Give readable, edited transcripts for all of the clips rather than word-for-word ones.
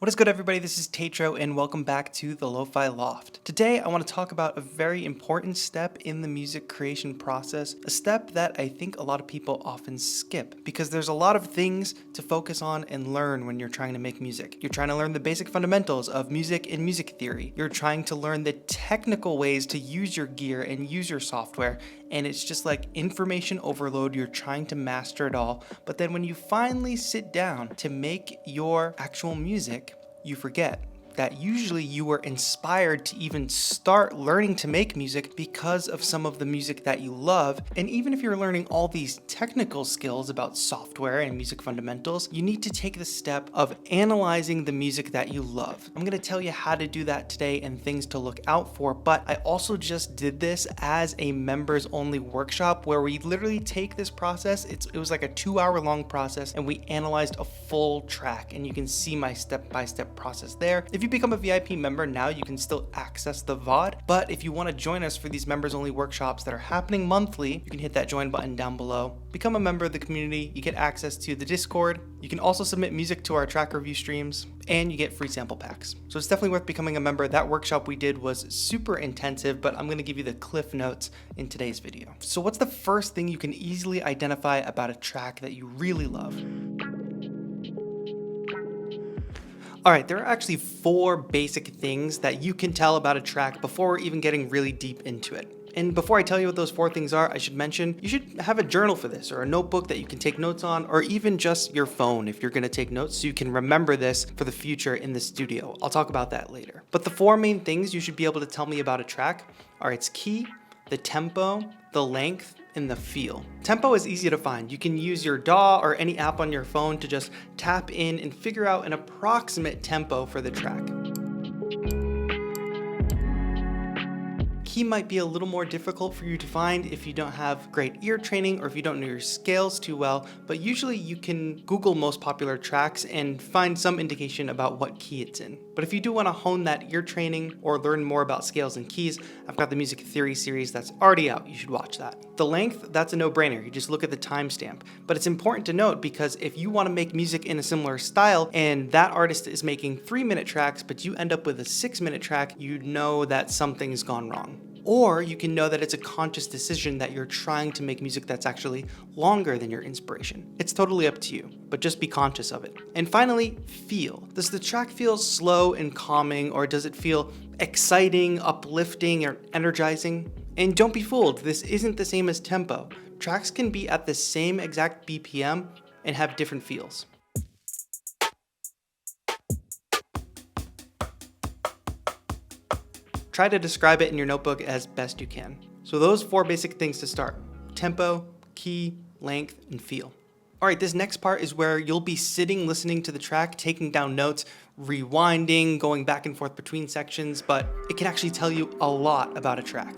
What is good, everybody? This is TAETRO and welcome back to the Lo-Fi Loft. Today I want to talk about a very important step in the music creation process, a step that I think a lot of people often skip because there's a lot of things to focus on and learn when you're trying to make music. You're trying to learn the basic fundamentals of music and music theory. You're trying to learn the technical ways to use your gear and use your software, and it's just like information overload. You're trying to master it all, but then when you finally sit down to make your actual music, you forget that usually you were inspired to even start learning to make music because of some of the music that you love. And even if you're learning all these technical skills about software and music fundamentals, you need to take the step of analyzing the music that you love. I'm gonna tell you how to do that today and things to look out for, but I also just did this as a members only workshop where we literally take this process. It was like a 2-hour long process and we analyzed a full track, and you can see my step-by-step process there. If you become a VIP member now, you can still access the VOD, but if you want to join us for these members only workshops that are happening monthly, you can hit that join button down below. Become a member of the community, you get access to the Discord, you can also submit music to our track review streams, and you get free sample packs. So it's definitely worth becoming a member. That workshop we did was super intensive, but I'm going to give you the cliff notes in today's video. So what's the first thing you can easily identify about a track that you really love? All right, there are actually 4 basic things that you can tell about a track before even getting really deep into it. And before I tell you what those 4 things are, I should mention you should have a journal for this, or a notebook that you can take notes on, or even just your phone if you're gonna take notes so you can remember this for the future in the studio. I'll talk about that later. But the 4 main things you should be able to tell me about a track are its key, the tempo, the length, and the feel. Tempo is easy to find. You can use your DAW or any app on your phone to just tap in and figure out an approximate tempo for the track. Key might be a little more difficult for you to find if you don't have great ear training or if you don't know your scales too well, but usually you can Google most popular tracks and find some indication about what key it's in. But if you do want to hone that ear training or learn more about scales and keys, I've got the music theory series that's already out. You should watch that. The length, that's a no-brainer. You just look at the timestamp. But it's important to note because if you want to make music in a similar style and that artist is making 3-minute tracks, but you end up with a 6-minute track, you know that something's gone wrong. Or you can know that it's a conscious decision that you're trying to make music that's actually longer than your inspiration. It's totally up to you, but just be conscious of it. And finally, feel. Does the track feel slow and calming, or does it feel exciting, uplifting, or energizing? And don't be fooled, this isn't the same as tempo. Tracks can be at the same exact BPM and have different feels. Try to describe it in your notebook as best you can. So those 4 basic things to start: tempo, key, length, and feel. All right, this next part is where you'll be sitting, listening to the track, taking down notes, rewinding, going back and forth between sections, but it can actually tell you a lot about a track.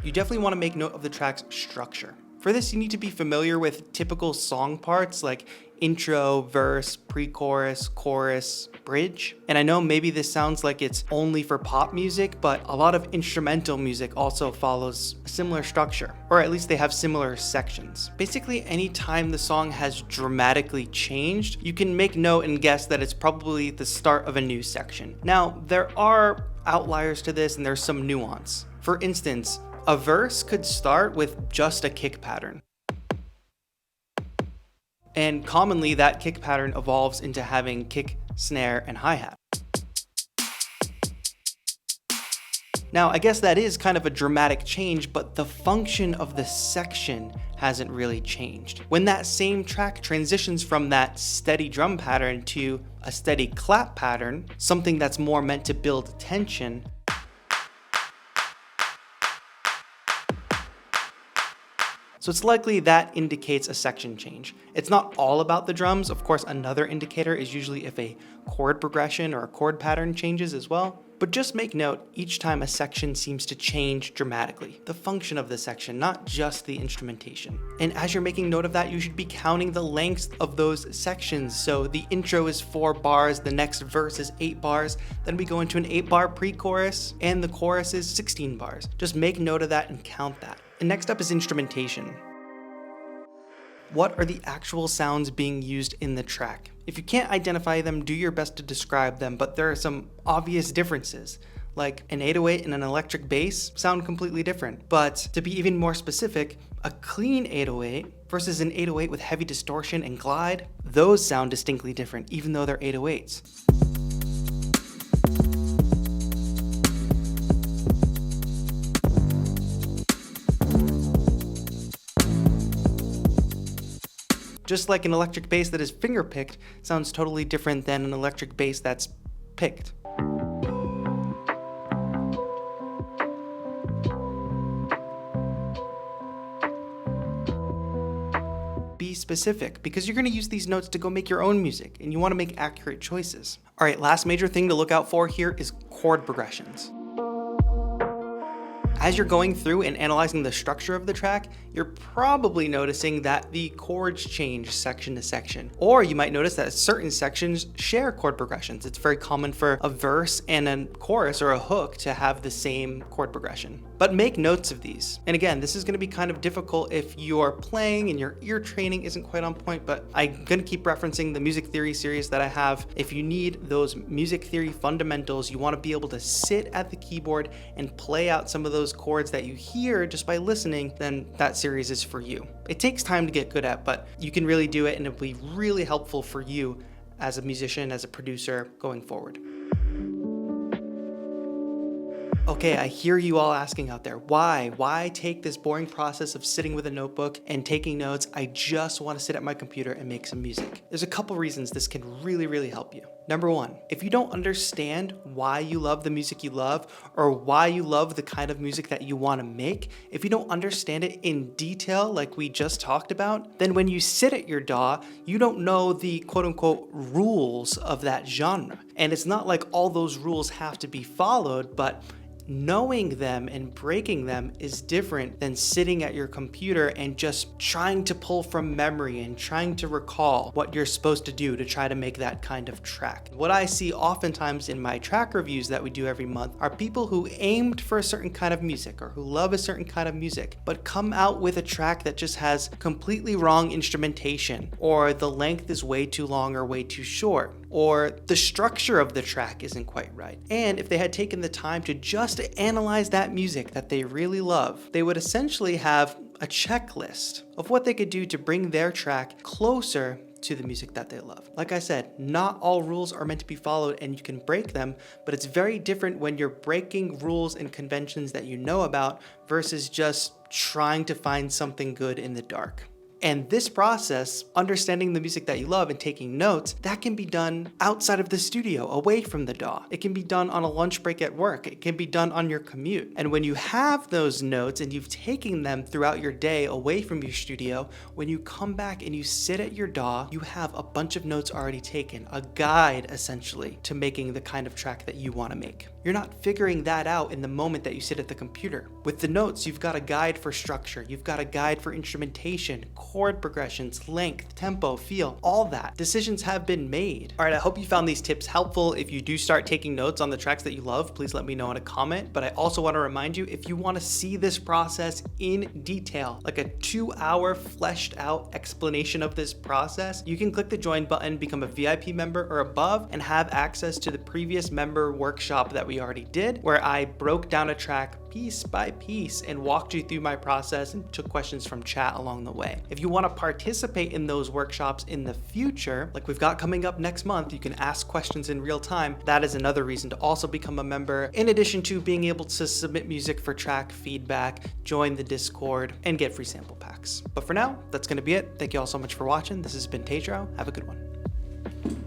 You definitely want to make note of the track's structure. For this, you need to be familiar with typical song parts like intro, verse, pre-chorus, chorus, bridge. And I know maybe this sounds like it's only for pop music, but a lot of instrumental music also follows a similar structure, or at least they have similar sections. Basically, anytime the song has dramatically changed, you can make note and guess that it's probably the start of a new section. Now, there are outliers to this and there's some nuance. For instance, a verse could start with just a kick pattern. And commonly that kick pattern evolves into having kick, snare, and hi-hat. Now, I guess that is kind of a dramatic change, but the function of the section hasn't really changed. When that same track transitions from that steady drum pattern to a steady clap pattern, something that's more meant to build tension, so it's likely that indicates a section change. It's not all about the drums. Of course, another indicator is usually if a chord progression or a chord pattern changes as well. But just make note each time a section seems to change dramatically. The function of the section, not just the instrumentation. And as you're making note of that, you should be counting the lengths of those sections. So the intro is 4 bars, the next verse is 8 bars, then we go into an 8-bar pre-chorus, and the chorus is 16 bars. Just make note of that and count that. And next up is instrumentation. What are the actual sounds being used in the track? If you can't identify them, do your best to describe them, but there are some obvious differences. Like an 808 and an electric bass sound completely different. But to be even more specific, a clean 808 versus an 808 with heavy distortion and glide, those sound distinctly different, even though they're 808s. Just like an electric bass that is finger-picked sounds totally different than an electric bass that's picked. Be specific, because you're going to use these notes to go make your own music, and you want to make accurate choices. All right, last major thing to look out for here is chord progressions. As you're going through and analyzing the structure of the track, you're probably noticing that the chords change section to section. Or you might notice that certain sections share chord progressions. It's very common for a verse and a chorus or a hook to have the same chord progression. But make notes of these. And again, this is going to be kind of difficult if you're playing and your ear training isn't quite on point, but I'm going to keep referencing the music theory series that I have. If you need those music theory fundamentals, you want to be able to sit at the keyboard and play out some of those chords that you hear just by listening, then that series is for you. It takes time to get good at, but you can really do it, and it'll be really helpful for you as a musician, as a producer going forward. Okay, I hear you all asking out there, why? Why take this boring process of sitting with a notebook and taking notes? I just want to sit at my computer and make some music. There's a couple reasons this can really help you. Number one, if you don't understand why you love the music you love, or why you love the kind of music that you want to make, if you don't understand it in detail like we just talked about, then when you sit at your DAW, you don't know the quote-unquote rules of that genre. And it's not like all those rules have to be followed, but knowing them and breaking them is different than sitting at your computer and just trying to pull from memory and trying to recall what you're supposed to do to try to make that kind of track. What I see oftentimes in my track reviews that we do every month are people who aimed for a certain kind of music or who love a certain kind of music, but come out with a track that just has completely wrong instrumentation, or the length is way too long or way too short, or the structure of the track isn't quite right. And if they had taken the time to just analyze that music that they really love, they would essentially have a checklist of what they could do to bring their track closer to the music that they love. Like I said, not all rules are meant to be followed and you can break them, but it's very different when you're breaking rules and conventions that you know about versus just trying to find something good in the dark. And this process, understanding the music that you love and taking notes, that can be done outside of the studio, away from the DAW. It can be done on a lunch break at work. It can be done on your commute. And when you have those notes and you've taken them throughout your day away from your studio, when you come back and you sit at your DAW, you have a bunch of notes already taken, a guide essentially to making the kind of track that you want to make. You're not figuring that out in the moment that you sit at the computer. With the notes, you've got a guide for structure, you've got a guide for instrumentation, chord progressions, length, tempo, feel, all that. Decisions have been made. All right, I hope you found these tips helpful. If you do start taking notes on the tracks that you love, please let me know in a comment. But I also want to remind you, if you want to see this process in detail, like a 2-hour fleshed out explanation of this process, you can click the join button, become a VIP member or above, and have access to the previous member workshop that we already did, where I broke down a track piece by piece and walked you through my process and took questions from chat along the way. If you want to participate in those workshops in the future, like we've got coming up next month, you can ask questions in real time. That is another reason to also become a member, in addition to being able to submit music for track feedback, join the Discord, and get free sample packs. But for now, that's going to be it. Thank you all so much for watching. This has been TAETRO. Have a good one.